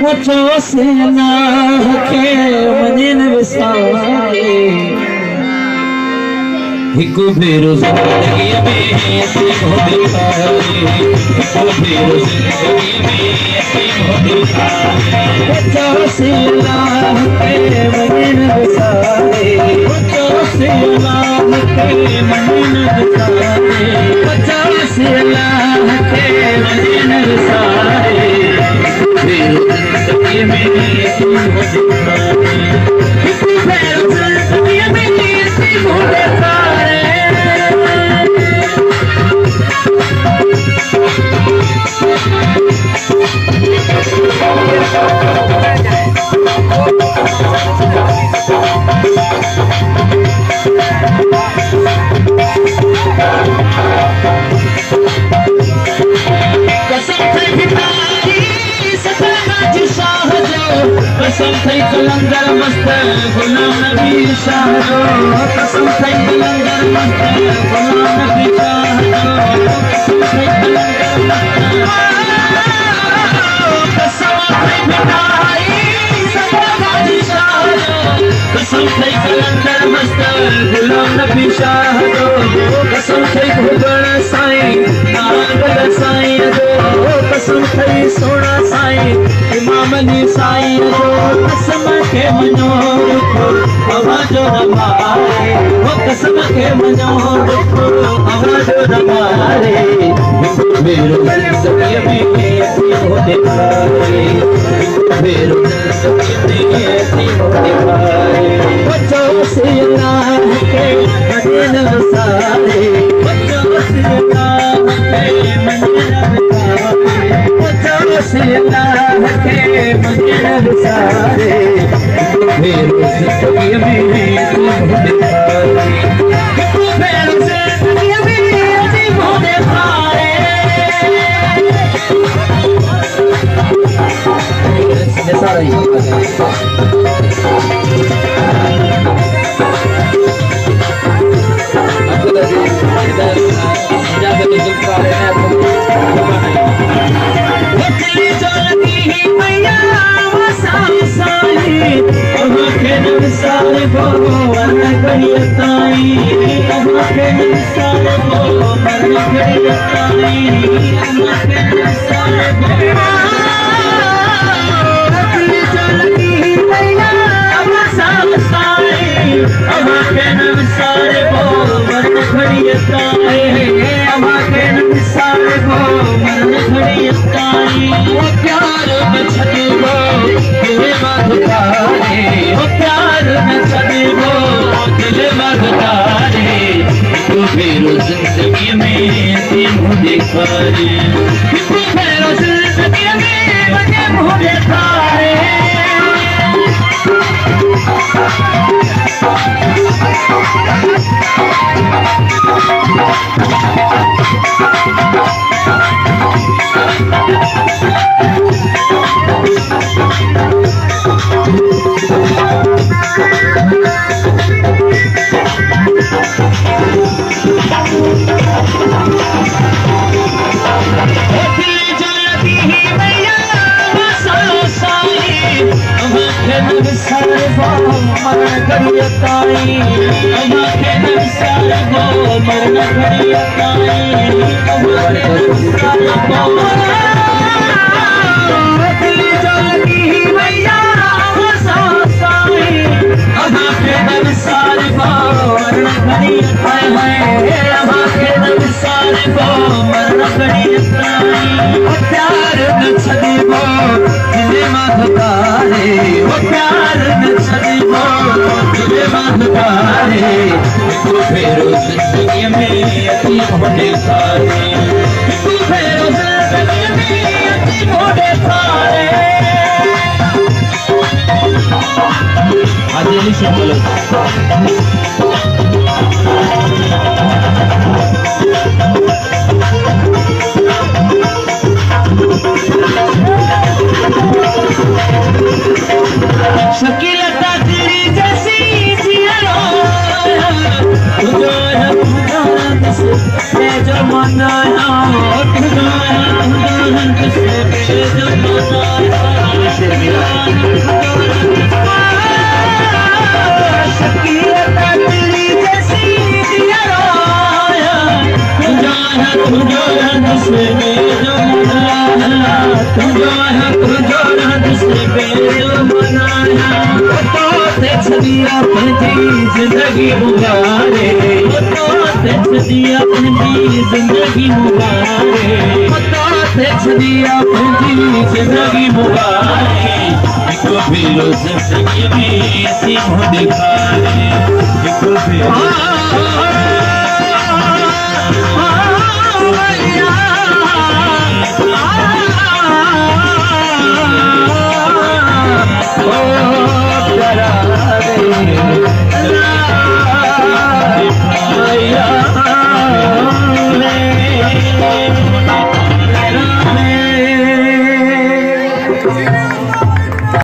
मुझो से अल्लाह के मनिन विसारे हिकु भेरो जिंदगी में ऐसी होती है हिकु भेरो जिंदगी में ऐसी होती है मुझो से अल्लाह के मनिन विसारे मुझो से अल्लाह के मनिन विसारे मुझो से अल्लाह के मनिन विसारे भेरो जिंदगी में ऐसी होती है हिकु भेरो जिंदगी में ऐसी होती है कसम थई कलंदर मस्त गुलाम नबी शाह जो कसम थई कलंदर मस्त गुलाम नबी शाह जो कसम थई कलंदर कसम थई बिनाई सदाबाजी शाह जो कसम थई कलंदर मस्त गुलाम नबी शाह जो कसम थई भुगण साईं नागल साईं जो कसम थई सोना साईं इमाम अली साईं जो कसम के मनो रुखो आवाजो रमारे वो कसम के मनो रुखो आवाजो रमारे मेरो जिंदगी में ऐसी होते पारे मेरो जिंदगी में ऐसी होते पारे बच्चों से अल्लाह के मदीन वसारे बच्चों से अल्लाह के मदीन वसारे बच्चों से अल्लाह के मदीन वसारे मेरो जिंदगी में ऐसी होते पारे मेरो जिंदगी में ऐसी होते पारे सारा ही मेरो जिंदगी में ऐसी मुझे खारे मेरो जिंदगी में ऐसी मुझे खारे मेरो जिंदगी में ऐसी होने सारे मेरो जिंदगी में ऐसी होने सारे आज ये शब्द शकीलता तेरी जैसी जो मनाया से मिला जिंदगी मुबारे दिया जिंदगी मुबारे दिया जिंदगी मुबारे फिर जिंदगी में ऐसी दिखारे